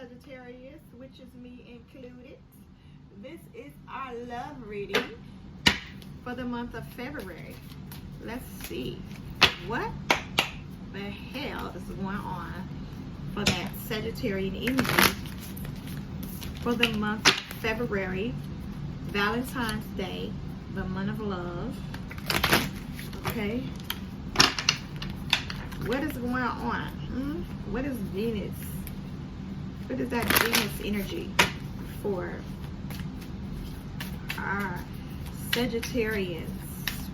Sagittarius, which is me included. This is our love reading for the month of February. Let's see what the hell is going on for that Sagittarian energy for the month of February, Valentine's Day, the month of love. Okay, what is going on? What is Venus? What is that Venus energy for our Sagittarians?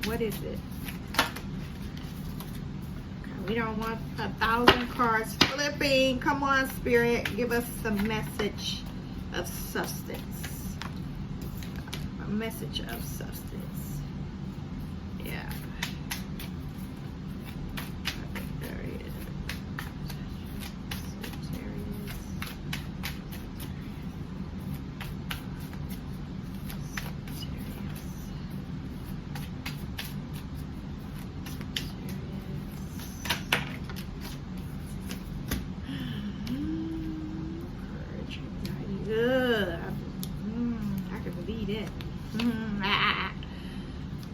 What is it? We don't want 1,000 cards flipping. Come on, Spirit. Give us a message of substance. A message of substance. Yeah. I can believe it.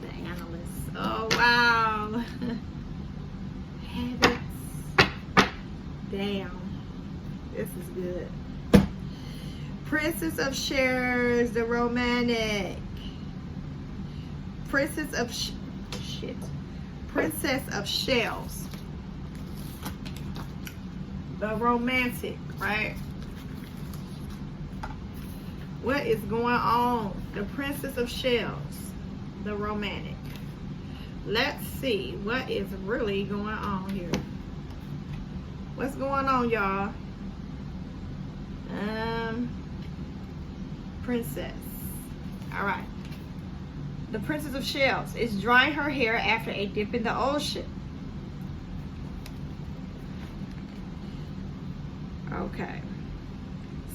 The analyst. Oh, wow. Habits. Damn. This is good. Princess of Shares, the romantic. Princess of Princess of Shells. The romantic, right? What is going on? The Princess of Shells, the romantic. Let's see what is really going on here. What's going on, y'all? Princess. All right. The Princess of Shells is drying her hair after a dip in the ocean. Okay.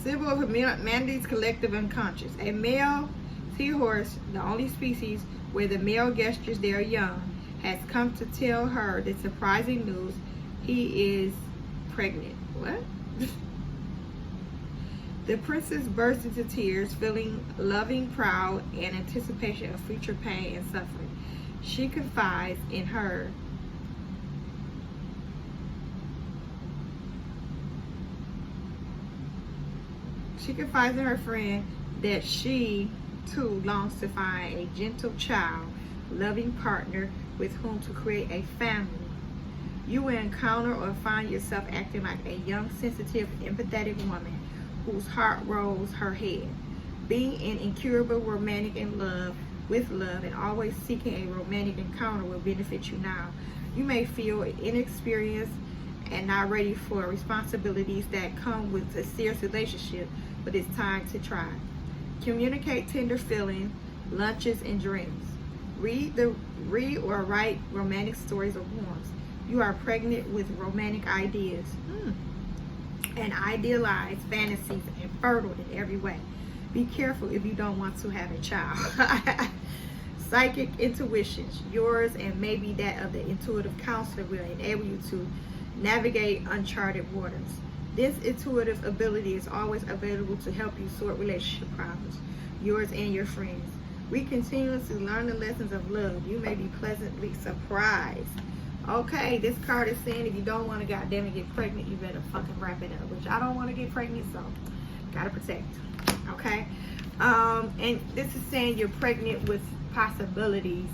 Symbol of humanity's collective unconscious. A male seahorse, the only species where the male gestures their young, has come to tell her the surprising news: he is pregnant. What? The princess bursts into tears, feeling loving, proud, and anticipation of future pain and suffering. She confides in her friend that she too longs to find a gentle child, loving partner with whom to create a family. You will encounter or find yourself acting like a young, sensitive, empathetic woman whose heart rolls her head. Being an incurable romantic in love with love and always seeking a romantic encounter will benefit you now. You may feel inexperienced and not ready for responsibilities that come with a serious relationship, but it's time to try. Communicate tender feelings, lunches, and dreams. Read or write romantic stories or poems. You are pregnant with romantic ideas and idealized fantasies and fertile in every way. Be careful if you don't want to have a child. Psychic intuitions, yours and maybe that of the intuitive counselor, will enable you to navigate uncharted waters. This intuitive ability is always available to help you sort relationship problems, yours and your friends. We continuously learn the lessons of love. You may be pleasantly surprised. Okay, this card is saying if you don't want to goddamn it get pregnant, you better fucking wrap it up. Which I don't want to get pregnant, so gotta protect. Okay, and this is saying you're pregnant with possibilities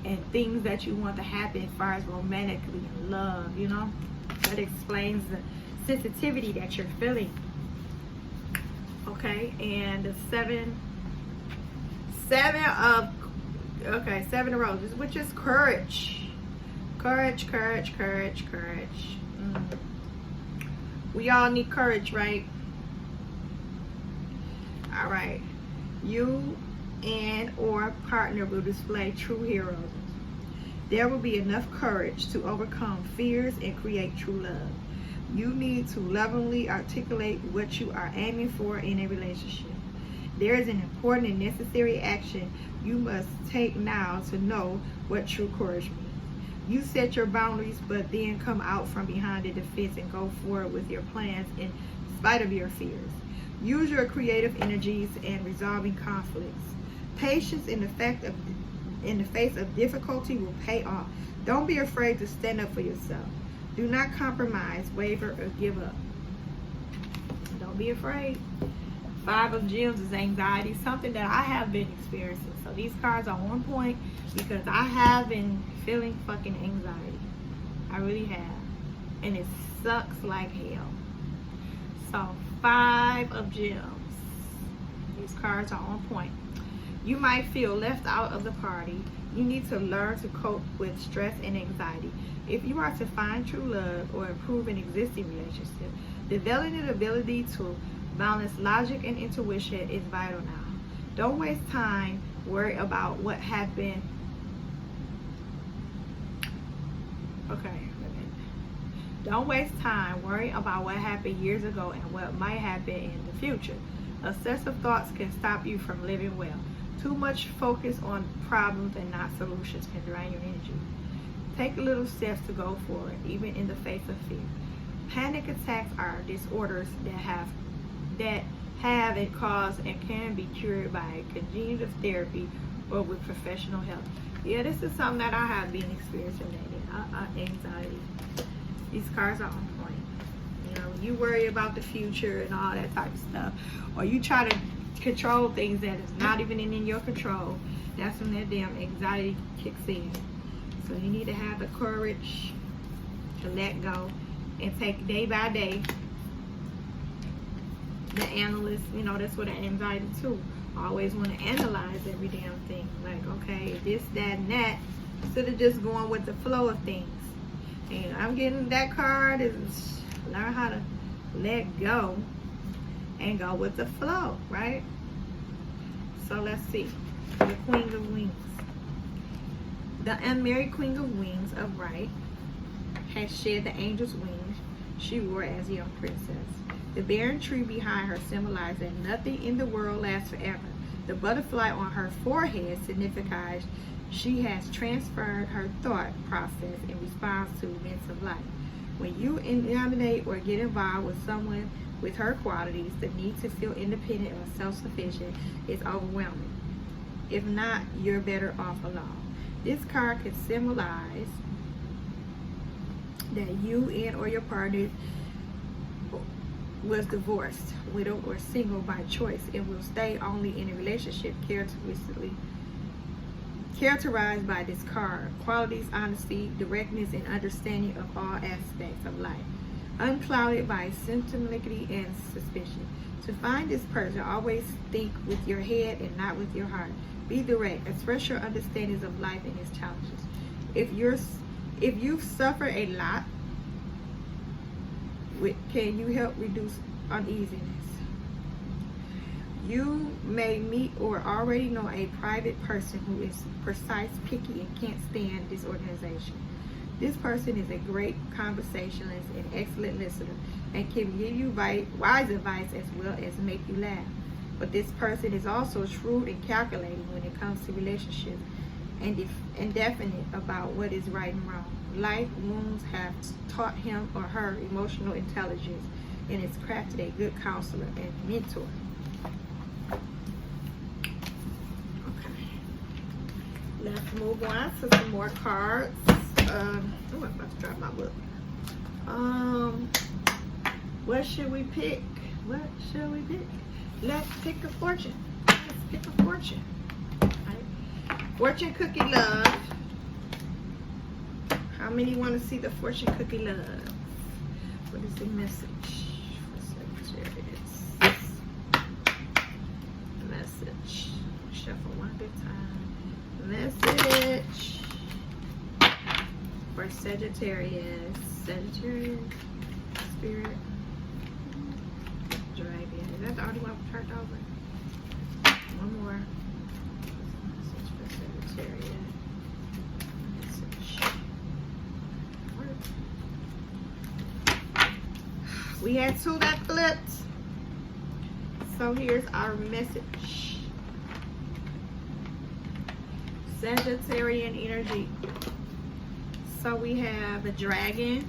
and things that you want to happen as far as romantically in love. You know, that explains the sensitivity that you're feeling. Okay, and the seven of roses, which is courage. Courage. We all need courage, right? All right. You and or partner will display true heroes. There will be enough courage to overcome fears and create true love. You need to lovingly articulate what you are aiming for in a relationship. There is an important and necessary action you must take now to know what true courage means. You set your boundaries, but then come out from behind the defense and go forward with your plans in spite of your fears. Use your creative energies in resolving conflicts. Patience in the face of difficulty will pay off. Don't be afraid to stand up for yourself. Do not compromise, waver, or give up. Don't be afraid. 5 of Gems is anxiety, something that I have been experiencing. So these cards are on point because I have been feeling fucking anxiety. I really have. And it sucks like hell. So 5 of Gems. These cards are on point. You might feel left out of the party. You need to learn to cope with stress and anxiety. If you are to find true love or improve an existing relationship, developing the ability to balance logic and intuition is vital now. Don't waste time worrying about what happened. Okay. Don't waste time worrying about what happened years ago and what might happen in the future. Excessive thoughts can stop you from living well. Too much focus on problems and not solutions can drain your energy. Take little steps to go forward, even in the face of fear. Panic attacks are disorders that have and cause and can be cured by cognitive therapy or with professional help. Yeah, this is something that I have been experiencing lately. Anxiety. These cards are on point. You know, you worry about the future and all that type of stuff, or you try to control things that is not even in your control. That's when that damn anxiety kicks in. So you need to have the courage to let go and take day by day. The analyst, you know, that's what the anxiety too. Always want to analyze every damn thing. Like, okay, this, that, and that, instead of just going with the flow of things. And I'm getting that card is learn how to let go and go with the flow, right? So let's see. The Queen of Wings. The unmarried Queen of Wings of Right has shed the angel's wings she wore as a young princess. The barren tree behind her symbolized that nothing in the world lasts forever. The butterfly on her forehead signifies she has transferred her thought process in response to events of life. When you nominate or get involved with someone with her qualities, the need to feel independent or self-sufficient is overwhelming. If not, you're better off alone. This card can symbolize that you and or your partner was divorced, widowed, or single by choice and will stay only in a relationship characterized by this card. Qualities, honesty, directness, and understanding of all aspects of life. Unclouded by sentimentality and suspicion. To find this person, always think with your head and not with your heart. Be direct. Express your understandings of life and its challenges. If you've suffered a lot, can you help reduce uneasiness? You may meet or already know a private person who is precise, picky, and can't stand disorganization. This person is a great conversationalist and excellent listener and can give you wise advice as well as make you laugh. But this person is also shrewd and calculating when it comes to relationships and definite about what is right and wrong. Life wounds have taught him or her emotional intelligence and has crafted a good counselor and mentor. Okay. Let's move on to some more cards. I'm about to drop my book. What should we pick? What should we pick? Let's pick a fortune. Let's pick a fortune. Right. Fortune cookie love. How many want to see the fortune cookie love? What is the message for Sagittarius? Message. Shuffle one good time. Message for Sagittarius. Sagittarius. Spirit. Dragon. Is that the only one turned over? One more. Message for Sagittarius. We had 2 that flipped. So here's our message. Sagittarian energy. So we have a dragon.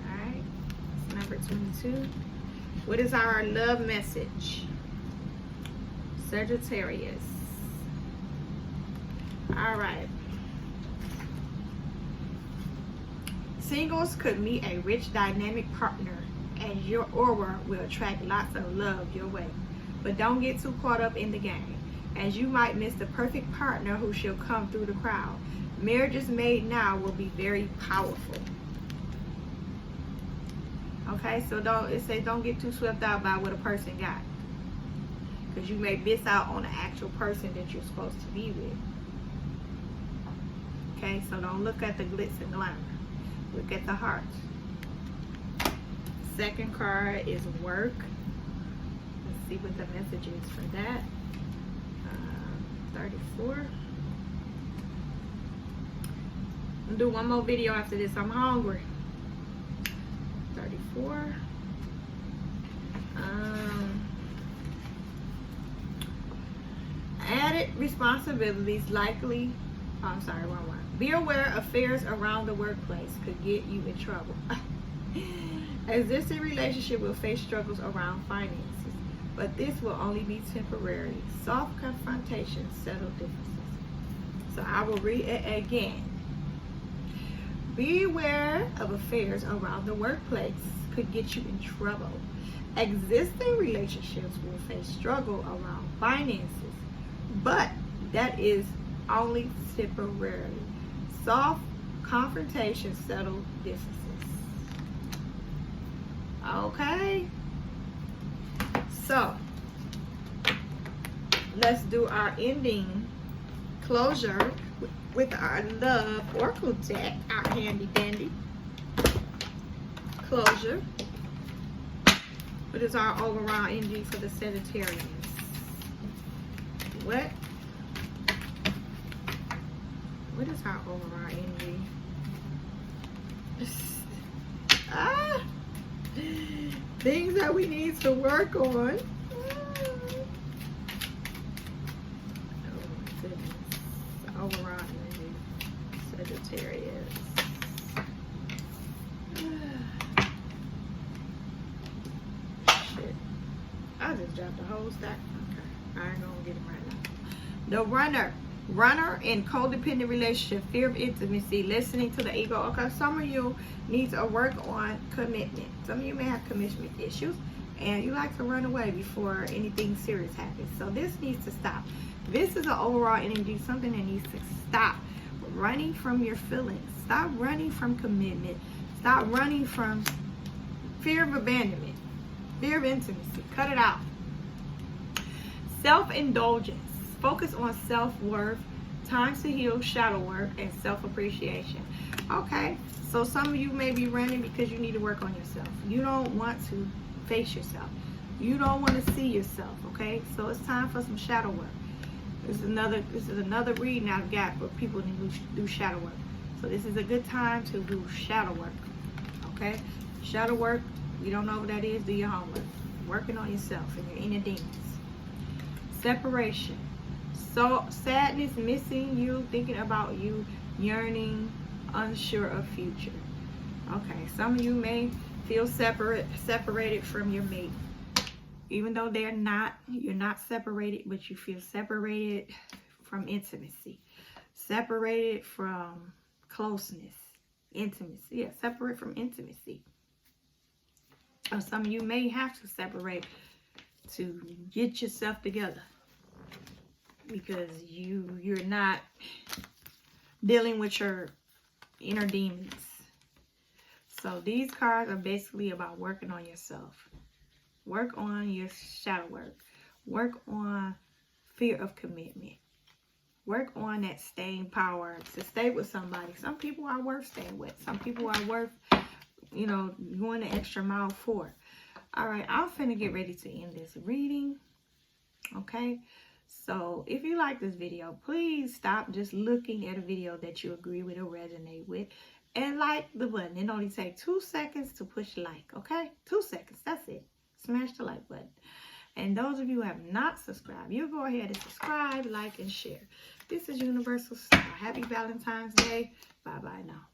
Alright. That's number 22. What is our love message? Sagittarius. All right. Singles could meet a rich, dynamic partner, and your aura will attract lots of love your way. But don't get too caught up in the game, as you might miss the perfect partner who shall come through the crowd. Marriages made now will be very powerful. Okay, so don't get too swept out by what a person got, because you may miss out on the actual person that you're supposed to be with. Okay, so don't look at the glitz and glamour. Look at the heart. Second card is work. Let's see what the message is for that. 34. I'll do one more video after this. I'm hungry. 34. Added responsibilities likely. Oh, I'm sorry, wrong one. Be aware affairs around the workplace could get you in trouble. Existing relationship will face struggles around finances, but this will only be temporary. Soft confrontations settle differences. So I will read it again. Be aware of affairs around the workplace could get you in trouble. Existing relationships will face struggle around finances, but that is only temporarily. Soft confrontations settle differences. Okay, so let's do our ending closure with our love oracle deck, our handy dandy closure. What is our overall energy for the Sagittarius? What is our overall energy? Things that we need to work on. Oh my goodness. Overall energy, Sagittarius. Shit. I just dropped the whole stack. Okay. I ain't gonna get it right now. The runner. Runner in codependent relationship, fear of intimacy, listening to the ego. Okay, some of you need to work on commitment. Some of you may have commitment issues, and you like to run away before anything serious happens. So this needs to stop. This is an overall energy, something that needs to stop. Running from your feelings. Stop running from commitment. Stop running from fear of abandonment, fear of intimacy. Cut it out. Self-indulgence. Focus on self-worth, time to heal, shadow work, and self-appreciation. Okay, so some of you may be running because you need to work on yourself. You don't want to face yourself. You don't want to see yourself, okay? So it's time for some shadow work. This is another reading I've got for people who do shadow work. So this is a good time to do shadow work, okay? Shadow work, you don't know what that is, do your homework. Working on yourself and your inner demons. Separation. So sadness, missing you, thinking about you, yearning, unsure of future. Okay, some of you may feel separated from your mate. Even though you're not separated, but you feel separated from intimacy. Separated from closeness, intimacy. Yeah, separate from intimacy. Or some of you may have to separate to get yourself together, because you're not dealing with your inner demons. So these cards are basically about working on yourself. Work on your shadow work. Work on fear of commitment. Work on that staying power to stay with somebody. Some people are worth staying with. Some people are worth, going the extra mile for. All right, I'm finna get ready to end this reading. Okay. So if you like this video, please stop just looking at a video that you agree with or resonate with and like the button. It only takes 2 seconds to push like, okay? 2 seconds, that's it. Smash the like button. And those of you who have not subscribed, you go ahead and subscribe, like, and share. This is Universal Star. Happy Valentine's Day. Bye-bye now.